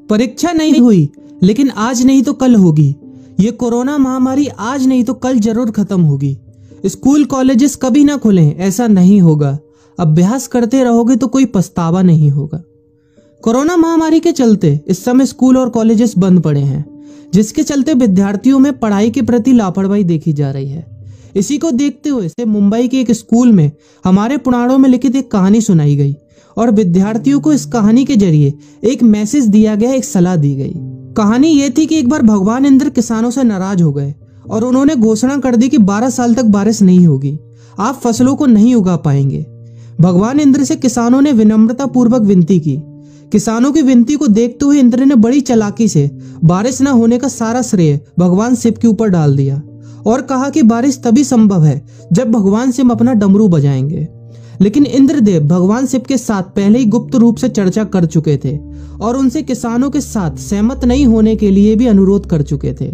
परीक्षा नहीं हुई, लेकिन आज नहीं तो कल होगी। ये कोरोना महामारी आज नहीं तो कल जरूर खत्म होगी। स्कूल कॉलेजेस कभी ना खुलें, ऐसा नहीं होगा। अभ्यास करते रहोगे तो कोई पछतावा नहीं होगा। कोरोना महामारी के चलते इस समय स्कूल और कॉलेजेस बंद पड़े हैं, जिसके चलते विद्यार्थियों में पढ़ाई के प्रति लापरवाही देखी जा रही है। इसी को देखते हुए मुंबई के एक स्कूल में हमारे पुराणों में लिखित एक कहानी सुनाई गई और विद्यार्थियों को इस कहानी के जरिए एक मैसेज दिया गया, एक सलाह दी गई। कहानी ये थी कि एक बार भगवान इंद्र किसानों से नाराज हो गए और उन्होंने घोषणा कर दी कि 12 साल तक बारिश नहीं होगी, आप फसलों को नहीं उगा पाएंगे। भगवान इंद्र से किसानों ने विनम्रता पूर्वक विनती की। किसानों की विनती को देखते हुए इंद्र ने बड़ी चालाकी से बारिश न होने का सारा श्रेय भगवान शिव के ऊपर डाल दिया और कहा कि बारिश तभी संभव है जब भगवान शिव अपना डमरू बजाएंगे। लेकिन इंद्रदेव भगवान शिव के साथ पहले ही गुप्त रूप से चर्चा कर चुके थे और उनसे किसानों के साथ सहमत नहीं होने के लिए भी अनुरोध कर चुके थे।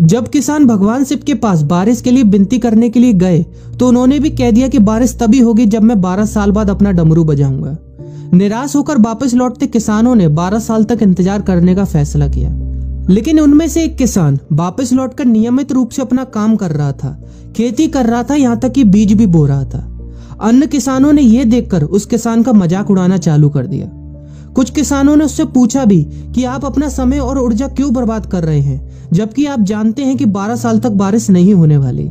जब किसान भगवान शिव के पास बारिश के लिए विनती करने के लिए गए तो उन्होंने भी कह दिया कि बारिश तभी होगी जब मैं 12 साल बाद अपना डमरू बजाऊंगा। निराश होकर वापस लौटते किसानों ने 12 साल तक इंतजार करने का फैसला किया। लेकिन उनमें से एक किसान वापस लौटकर नियमित रूप से अपना काम कर रहा था, खेती कर रहा था, यहाँ तक कि बीज भी बो रहा था। अन्य किसानों ने यह देखकर उस किसान का मजाक उड़ाना चालू कर दिया। कुछ किसानों ने उससे पूछा भी कि आप अपना समय और ऊर्जा क्यों बर्बाद कर रहे हैं, जबकि आप जानते हैं कि 12 साल तक बारिश नहीं होने वाली।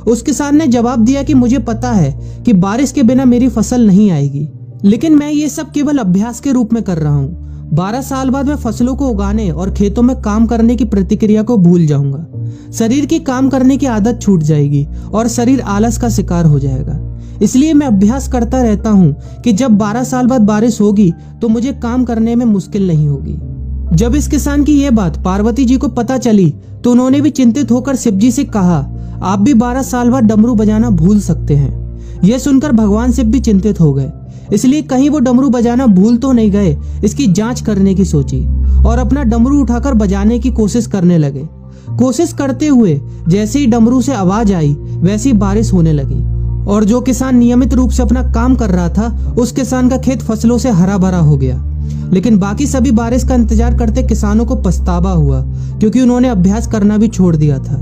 उस किसान ने जवाब दिया कि मुझे पता है कि बारिश के बिना मेरी फसल नहीं आएगी, लेकिन मैं ये सब केवल अभ्यास के रूप में कर रहा हूँ। 12 साल बाद मैं फसलों को उगाने और खेतों में काम करने की प्रतिक्रिया को भूल जाऊंगा। शरीर की काम करने की आदत छूट जाएगी और शरीर आलस का शिकार हो जाएगा। इसलिए मैं अभ्यास करता रहता हूँ कि जब 12 साल बाद बारिश होगी तो मुझे काम करने में मुश्किल नहीं होगी। जब इस किसान की यह बात पार्वती जी को पता चली तो उन्होंने भी चिंतित होकर शिव जी से कहा, आप भी 12 साल बाद डमरू बजाना भूल सकते हैं। यह सुनकर भगवान शिव भी चिंतित हो गए, इसलिए कहीं वो डमरू बजाना भूल तो नहीं गए, इसकी जांच करने की सोची और अपना डमरू उठाकर बजाने की कोशिश करने लगे। कोशिश करते हुए जैसे ही डमरू से आवाज आई वैसी बारिश होने लगी और जो किसान नियमित रूप से अपना काम कर रहा था उस किसान का खेत फसलों से हरा भरा हो गया। लेकिन बाकी सभी बारिश का इंतजार करते किसानों को पछतावा हुआ, क्योंकि उन्होंने अभ्यास करना भी छोड़ दिया था।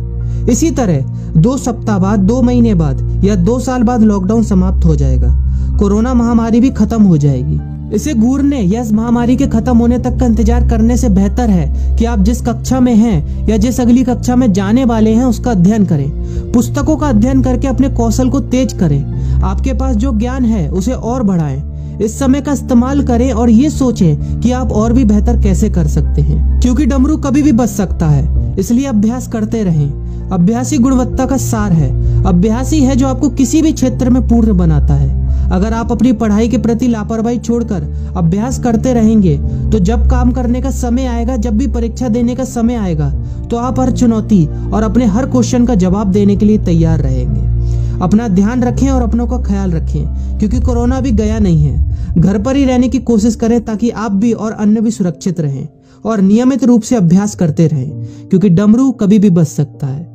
इसी तरह 2 सप्ताह बाद, 2 महीने बाद या 2 साल बाद लॉकडाउन समाप्त हो जाएगा। कोरोना महामारी भी खत्म हो जाएगी। इसे घूरने या इस महामारी के खत्म होने तक का इंतजार करने से बेहतर है कि आप जिस कक्षा में हैं या जिस अगली कक्षा में जाने वाले हैं उसका अध्ययन करें। पुस्तकों का अध्ययन करके अपने कौशल को तेज करें। आपके पास जो ज्ञान है उसे और बढ़ाएं। इस समय का इस्तेमाल करें और ये सोचें कि आप और भी बेहतर कैसे कर सकते हैं, क्योंकि डमरू कभी भी बच सकता है। इसलिए अभ्यास करते रहें। अभ्यास ही गुणवत्ता का सार है। अभ्यास ही है जो आपको किसी भी क्षेत्र में पूर्ण बनाता है। अगर आप अपनी पढ़ाई के प्रति लापरवाही छोड़कर अभ्यास करते रहेंगे तो जब काम करने का समय आएगा, जब भी परीक्षा देने का समय आएगा, तो आप हर चुनौती और अपने हर क्वेश्चन का जवाब देने के लिए तैयार रहेंगे। अपना ध्यान रखें और अपनों का ख्याल रखें, क्योंकि कोरोना भी गया नहीं है। घर पर ही रहने की कोशिश करें ताकि आप भी और अन्य भी सुरक्षित रहें और नियमित रूप से अभ्यास करते रहें, क्योंकि डमरू कभी भी बच सकता है।